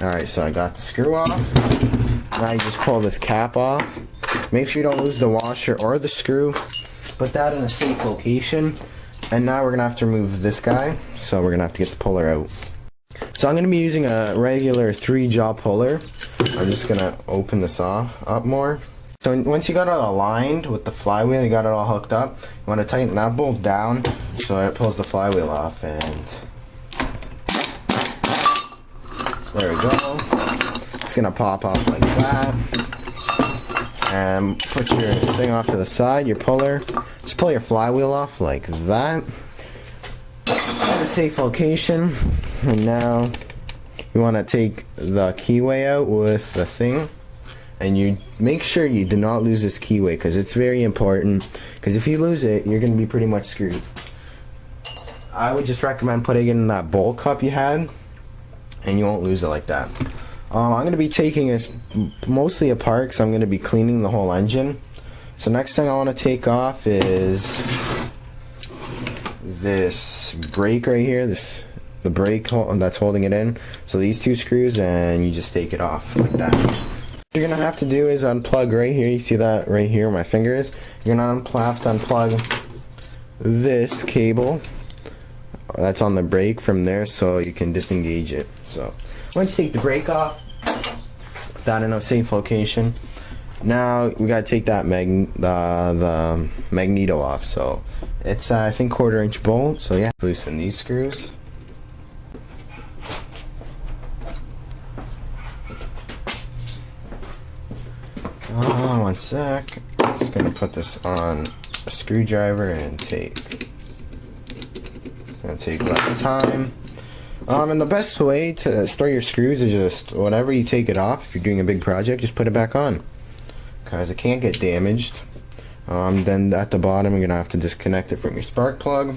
Alright, so I got the screw off. Now you just pull this cap off. Make sure you don't lose the washer or the screw. Put that in a safe location. And now we're going to have to remove this guy. So we're going to have to get the puller out. So I'm going to be using a regular 3-jaw puller. I'm just going to open this up more. So once you got it all aligned with the flywheel, you got it all hooked up, you want to tighten that bolt down so it pulls the flywheel off, and there we go. It's going to pop off like that. And put your thing off to the side, your puller. Just pull your flywheel off like that. At a safe location. And now you want to take the keyway out with the thing. And you make sure you do not lose this keyway, because it's very important. Because if you lose it, you're going to be pretty much screwed. I would just recommend putting it in that bolt cup you had, and you won't lose it like that. I'm going to be taking this mostly apart because I'm going to be cleaning the whole engine. So next thing I want to take off is this brake right here, the brake that's holding it in. So these 2 screws, and you just take it off like that. What you're going to have to do is unplug right here. You see that right here where my finger is? You're going to have to unplug this cable that's on the brake from there so you can disengage it. So once you take the brake off, put that in a safe location. Now we got to take that the magneto off. So it's I think 1/4 inch bolt. So yeah, loosen these screws. One sec. Just gonna put this on a screwdriver and tape. It's gonna take less time. And the best way to store your screws is just whenever you take it off, if you're doing a big project, just put it back on, because it can't get damaged. Then at the bottom, you're gonna have to disconnect it from your spark plug.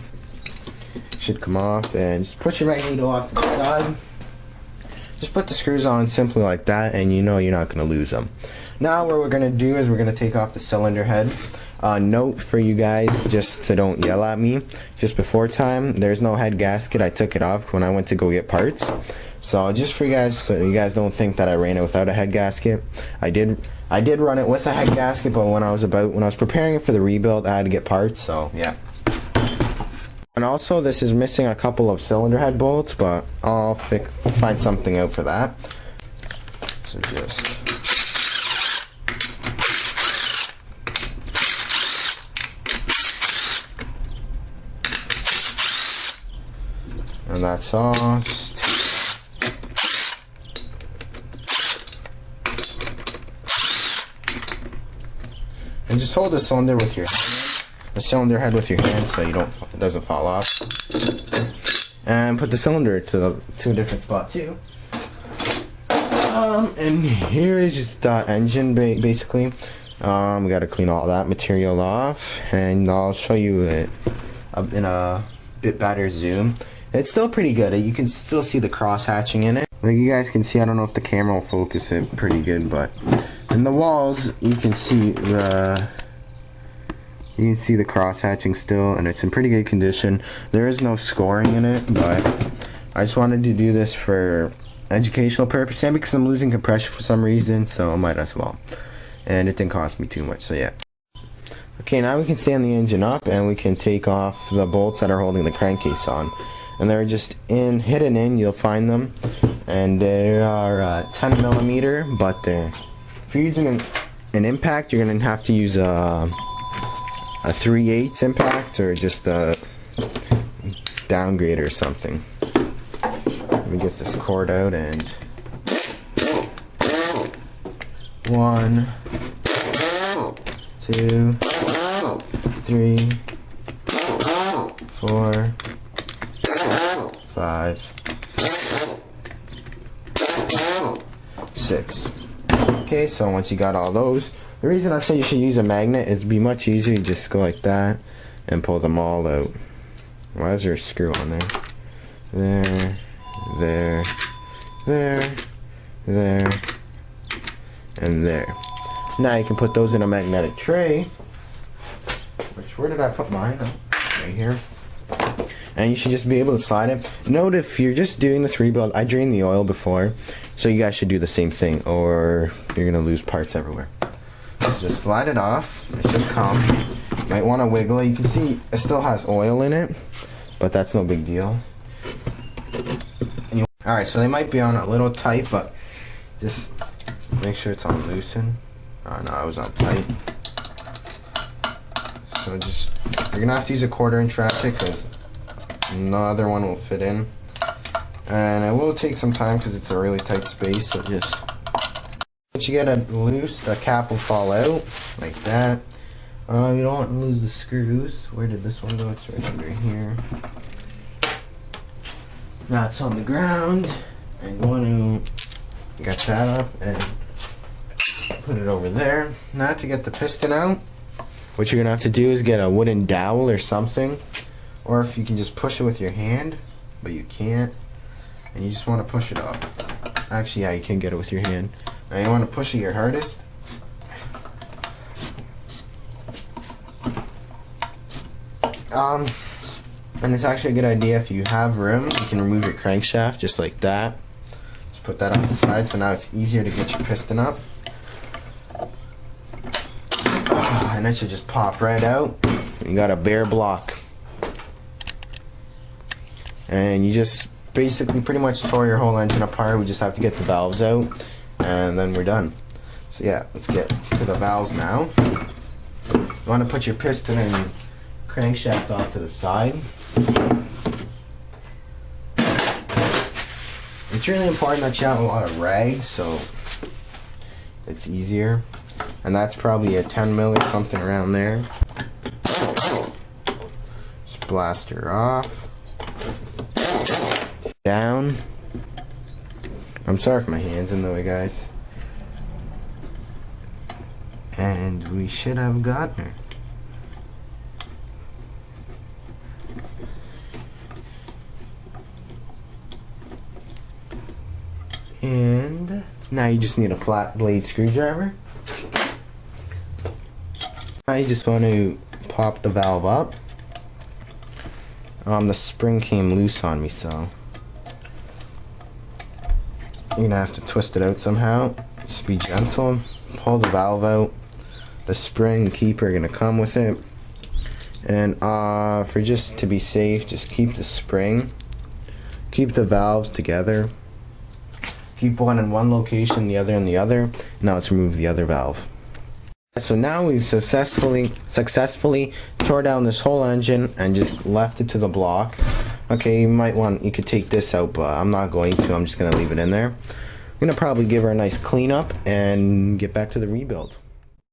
It should come off, and just put your magneto off to the side. Just put the screws on simply like that, and you know you're not gonna lose them. Now what we're going to do is we're going to take off the cylinder head. Note for you guys, just to don't yell at me, just before time, there's no head gasket. I took it off when I went to go get parts. So just for you guys, so you guys don't think that I ran it without a head gasket. I did run it with a head gasket, but when I was preparing it for the rebuild, I had to get parts, so yeah. And also this is missing a couple of cylinder head bolts, but I'll find something out for that. So just and that's all. And just hold the cylinder with your hand, the cylinder head with your hand, so it doesn't fall off. And put the cylinder to a different spot too. And here is just the engine basically. We got to clean all that material off, and I'll show you it in a bit better zoom. It's still pretty good. You can still see the cross hatching in it. Like you guys can see, I don't know if the camera will focus it pretty good, but in the walls you can see the cross hatching still, and it's in pretty good condition. There is no scoring in it, but I just wanted to do this for educational purpose and because I'm losing compression for some reason, so I might as well. And it didn't cost me too much, so yeah. Okay, now we can stand the engine up and we can take off the bolts that are holding the crankcase on. And they're just hidden in, you'll find them. And they are 10 millimeter, but if you're using an impact, you're going to have to use a 3/8 impact or just a downgrade or something. Let me get this cord out and 1, 2, 3, 4, 5, 6. Okay, so once you got all those, the reason I say you should use a magnet is it'd be much easier to just go like that and pull them all out. Why is there a screw on there? There, there, there, there, and there. Now you can put those in a magnetic tray. Where did I put mine? Oh, right here. and you should just be able to slide it. Note, if you're just doing this rebuild, I drained the oil before, so you guys should do the same thing, or you're gonna lose parts everywhere. So just slide it off. It should come. You might want to wiggle it. You can see it still has oil in it, but that's no big deal. Alright, so they might be on a little tight, but just make sure it's on loosen. Oh no, I was on tight. So just, you're gonna have to use a 1/4" ratchet because no other one will fit in. And it will take some time because it's a really tight space, so just, once you get it loose, the cap will fall out, like that. You don't want to lose the screws. Where did this one go? It's right under here. Now it's on the ground. I'm going to get that up and put it over there. Now to get the piston out, what you're going to have to do is get a wooden dowel or something. Or if you can just push it with your hand, but you can't. And you just want to push it up. Actually, yeah, you can get it with your hand. Now you want to push it your hardest. And it's actually a good idea if you have room, you can remove your crankshaft just like that. Just put that on the side, so now it's easier to get your piston up. And it should just pop right out. You got a bare block. And you just basically pretty much tore your whole engine apart. We just have to get the valves out, and then we're done. So yeah, let's get to the valves now. You want to put your piston and crankshaft off to the side. It's really important that you have a lot of rags, so it's easier. And that's probably a 10 mil or something around there. Just blast her off. Down. I'm sorry if my hand's in the way, guys. And we should have gotten her. And now you just need a flat blade screwdriver. Now you just want to pop the valve up. The spring came loose on me, so you're gonna have to twist it out somehow. Just be gentle. Pull the valve out. The spring keeper are gonna come with it. And for just to be safe, just keep the spring. Keep the valves together. Keep one in one location, the other in the other. Now let's remove the other valve. So now we've successfully tore down this whole engine and just left it to the block. Okay, you could take this out, but I'm not going to. I'm just gonna leave it in there. I'm gonna probably give her a nice cleanup and get back to the rebuild.